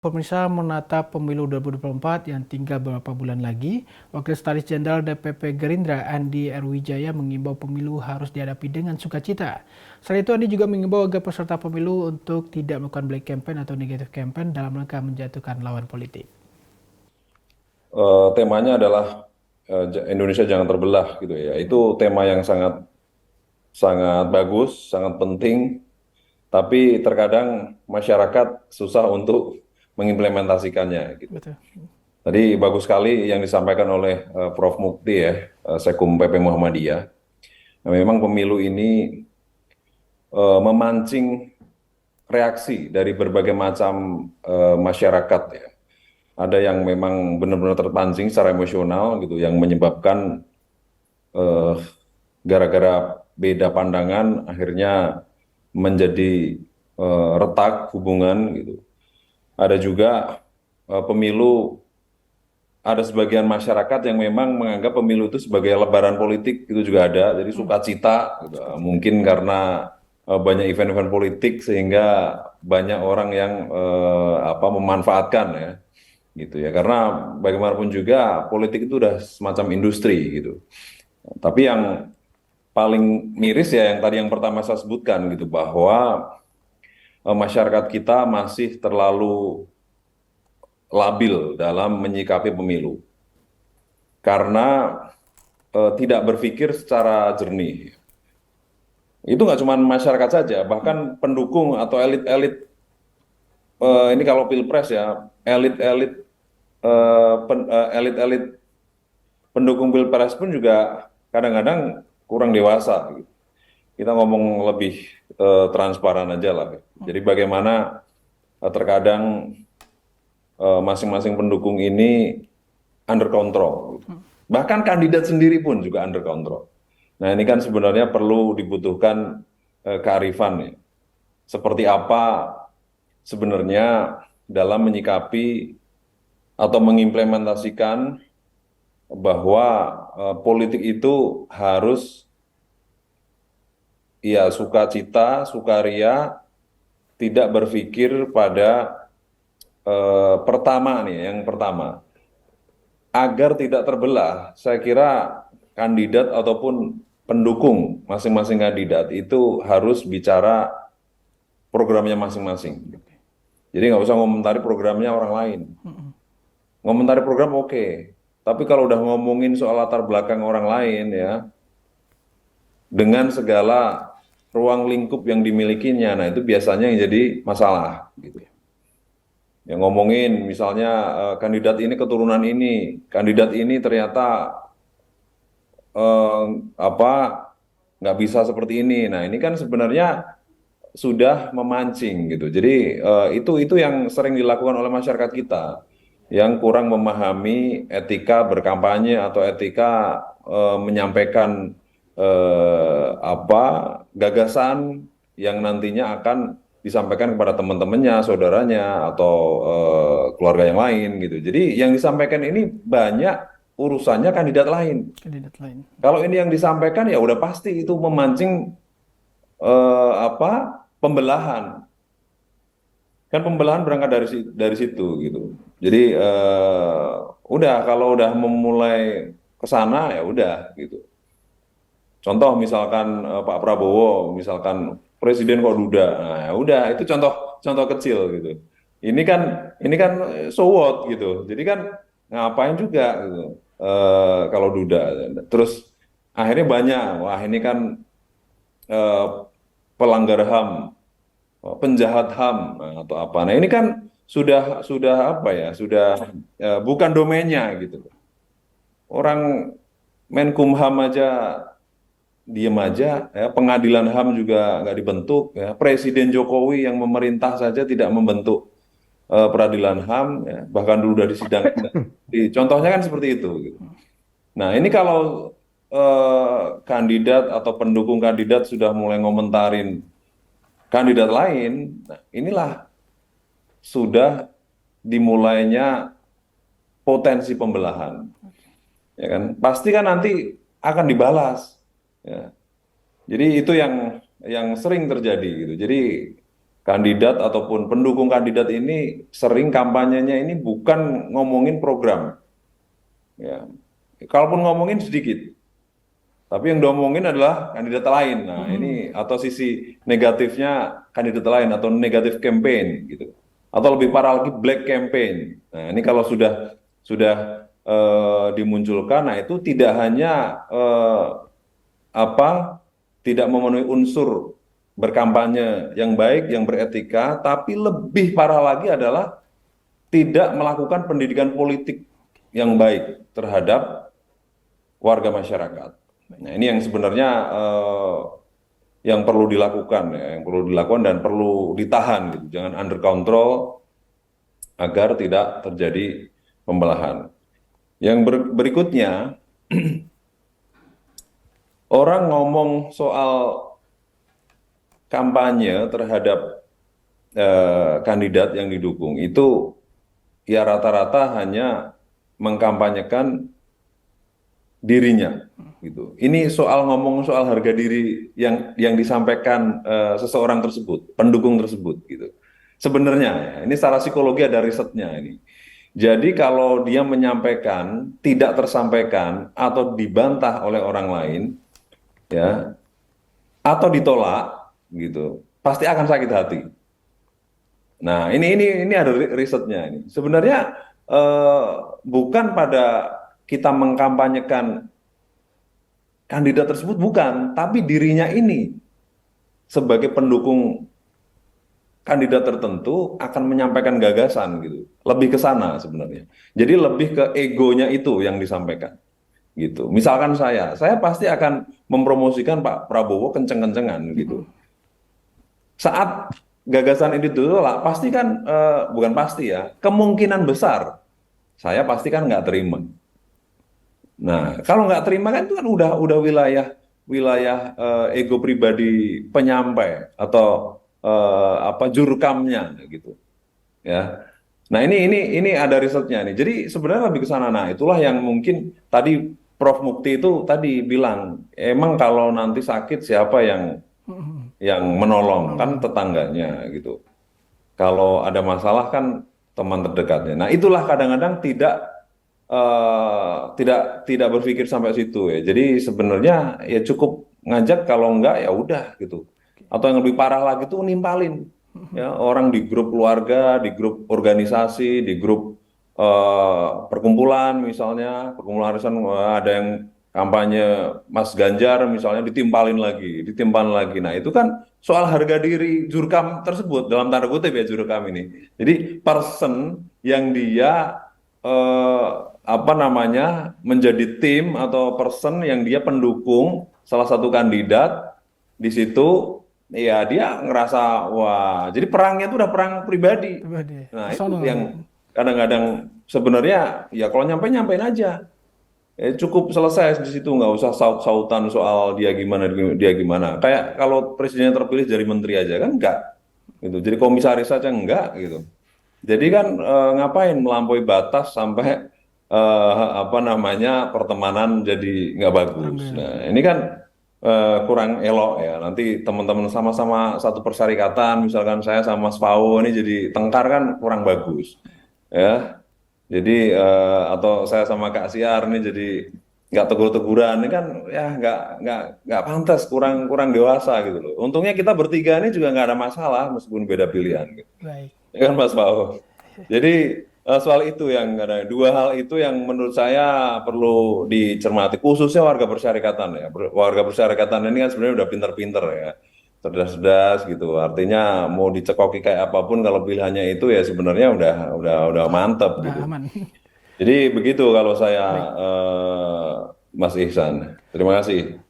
Pemirsa menatap pemilu 2024 yang tinggal beberapa bulan lagi, Wakil Sekretaris Jenderal DPP Gerindra Andi Erwijaya mengimbau pemilu harus dihadapi dengan sukacita. Selain itu, Andi juga mengimbau agar peserta pemilu untuk tidak melakukan black campaign atau negative campaign dalam rangka menjatuhkan lawan politik. Temanya adalah Indonesia jangan terbelah gitu ya. Itu tema yang sangat sangat bagus, sangat penting. Tapi terkadang masyarakat susah untuk mengimplementasikannya gitu. Betul. Tadi bagus sekali yang disampaikan oleh Prof. Mukti ya, Sekum PP Muhammadiyah. Nah, memang pemilu ini memancing reaksi dari berbagai macam masyarakat ya. Ada yang memang benar-benar terpancing secara emosional gitu, yang menyebabkan eh, gara-gara beda pandangan akhirnya menjadi retak hubungan gitu. Ada juga pemilu, ada sebagian masyarakat yang memang menganggap pemilu itu sebagai lebaran politik, itu juga ada. Jadi sukacita gitu. Mungkin karena banyak event-event politik sehingga banyak orang yang memanfaatkan ya gitu ya. Karena bagaimanapun juga politik itu udah semacam industri gitu. Tapi yang paling miris ya yang tadi yang pertama saya sebutkan gitu, bahwa masyarakat kita masih terlalu labil dalam menyikapi pemilu karena tidak berpikir secara jernih. Itu nggak cuma masyarakat saja, bahkan pendukung atau elit-elit, ini kalau pilpres ya, elit-elit pendukung pilpres pun juga kadang-kadang kurang dewasa gitu. Kita ngomong lebih transparan aja lah. Jadi bagaimana terkadang masing-masing pendukung ini under control. Bahkan kandidat sendiri pun juga under control. Nah ini kan sebenarnya perlu dibutuhkan kearifan ya. Seperti apa sebenarnya dalam menyikapi atau mengimplementasikan bahwa politik itu harus ya sukacita, sukaria, tidak berpikir pada pertama nih, yang pertama, agar tidak terbelah, saya kira kandidat ataupun pendukung masing-masing kandidat itu harus bicara programnya masing-masing. Jadi nggak usah ngomentari programnya orang lain. Ngomentari program oke, tapi kalau udah ngomongin soal latar belakang orang lain ya, dengan segala ruang lingkup yang dimilikinya, nah itu biasanya yang jadi masalah gitu. Yang ngomongin misalnya kandidat ini keturunan ini, kandidat ini ternyata eh, apa nggak bisa seperti ini. Nah ini kan sebenarnya sudah memancing gitu. Jadi itu yang sering dilakukan oleh masyarakat kita yang kurang memahami etika berkampanye atau etika menyampaikan gagasan yang nantinya akan disampaikan kepada teman-temannya, saudaranya atau keluarga yang lain gitu. Jadi yang disampaikan ini banyak urusannya kandidat lain. Kandidat lain. Kalau ini yang disampaikan ya udah pasti itu memancing pembelahan. Kan pembelahan berangkat dari situ gitu. Jadi udah kalau udah memulai ke sana ya udah gitu. Contoh misalkan Pak Prabowo, misalkan Presiden kok duda, nah ya udah itu contoh contoh kecil gitu. Ini kan so what gitu. Jadi kan ngapain juga gitu kalau duda. Terus akhirnya banyak, wah ini kan eh, pelanggar HAM, penjahat HAM atau apa. Nah ini kan sudah apa ya, sudah bukan domainnya gitu. Orang Menkumham aja diem aja, ya, pengadilan HAM juga nggak dibentuk, ya. Presiden Jokowi yang memerintah saja tidak membentuk peradilan HAM, ya. Bahkan dulu udah disidangkan. Contohnya kan seperti itu. Gitu. Nah ini kalau kandidat atau pendukung kandidat sudah mulai ngomentarin kandidat lain, nah inilah sudah dimulainya potensi pembelahan, ya kan? Pasti kan nanti akan dibalas, ya. Jadi itu yang sering terjadi gitu. Jadi kandidat ataupun pendukung kandidat ini sering kampanyenya ini bukan ngomongin program, ya. Kalaupun ngomongin sedikit, tapi yang diomongin adalah kandidat lain. Nah, ini atau sisi negatifnya kandidat lain atau negatif campaign gitu. Atau lebih parah lagi black campaign. Nah, ini kalau sudah dimunculkan, nah itu tidak hanya apa tidak memenuhi unsur berkampanye yang baik, yang beretika, tapi lebih parah lagi adalah tidak melakukan pendidikan politik yang baik terhadap warga masyarakat. Nah, ini yang sebenarnya yang perlu dilakukan, ya, yang perlu dilakukan dan perlu ditahan, gitu. Jangan under control agar tidak terjadi pembelahan. Yang berikutnya, orang ngomong soal kampanye terhadap kandidat yang didukung itu ya rata-rata hanya mengkampanyekan dirinya gitu. Ini soal ngomong soal harga diri yang disampaikan seseorang tersebut, pendukung tersebut gitu. Sebenarnya ya, ini secara psikologi ada risetnya ini. Jadi kalau dia menyampaikan tidak tersampaikan atau dibantah oleh orang lain ya atau ditolak gitu, pasti akan sakit hati. Nah, ini ada risetnya ini. Sebenarnya eh, bukan pada kita mengkampanyekan kandidat tersebut bukan, tapi dirinya ini sebagai pendukung kandidat tertentu akan menyampaikan gagasan gitu. Lebih ke sana sebenarnya. Jadi lebih ke egonya itu yang disampaikan gitu. Misalkan saya pasti akan mempromosikan Pak Prabowo kenceng-kencengan gitu. Saat gagasan ini ditolak, pasti kan bukan pasti ya, kemungkinan besar saya pasti kan nggak terima. Nah, kalau nggak terima kan itu kan udah wilayah wilayah ego pribadi penyampai atau apa jurkamnya gitu ya. Nah, ini ada risetnya nih. Jadi sebenarnya lebih ke sana. Nah, itulah yang mungkin tadi Prof Mukti itu tadi bilang, emang kalau nanti sakit siapa yang menolong kan Menolong. tetangganya gitu. Kalau ada masalah kan teman terdekatnya. Nah, itulah kadang-kadang tidak berpikir sampai situ ya. Jadi sebenarnya ya cukup ngajak kalau enggak ya udah gitu. Atau yang lebih parah lagi tuh nimpalin ya orang di grup keluarga, di grup organisasi, di grup perkumpulan misalnya, perkumpulan arisan wah, ada yang kampanye Mas Ganjar misalnya ditimpalin lagi. Nah, itu kan soal harga diri jurkam tersebut dalam tanda kutip ya jurkam ini. Jadi person yang dia eh, apa namanya menjadi tim atau person yang dia pendukung salah satu kandidat di situ ya dia ngerasa wah jadi perangnya itu udah perang pribadi. Pribadi. Nah itu Personal ya. yang kadang-kadang sebenarnya ya kalau nyampein aja. Cukup selesai di situ nggak usah saut-sautan soal dia gimana. Kayak kalau presidennya terpilih dari menteri aja kan enggak gitu. Jadi komisaris saja enggak gitu. Jadi kan ngapain melampaui batas sampai apa namanya pertemanan jadi nggak Kurang bagus. ya. Nah ini kan kurang elok ya. Nanti teman-teman sama-sama satu persyarikatan, misalkan saya sama Mas Pau ini jadi tengkar kan kurang bagus ya. Jadi atau saya sama Kak Siar ini jadi nggak tegur-teguran ini kan ya nggak pantas kurang kurang dewasa gitu loh. Untungnya kita bertiga ini juga nggak ada masalah meskipun beda pilihan gitu. Baik. Ya kan Mas Pao. Jadi soal itu yang ada dua hal itu yang menurut saya perlu dicermati khususnya warga persyarikatan ya. Warga persyarikatan ini kan sebenarnya udah pinter-pinter ya. Cerdas-cerdas gitu. Artinya mau dicekoki kayak apapun kalau pilihannya itu ya sebenarnya udah mantep Udah gitu. aman. Jadi begitu kalau saya Baik. Mas Ihsan. Terima kasih.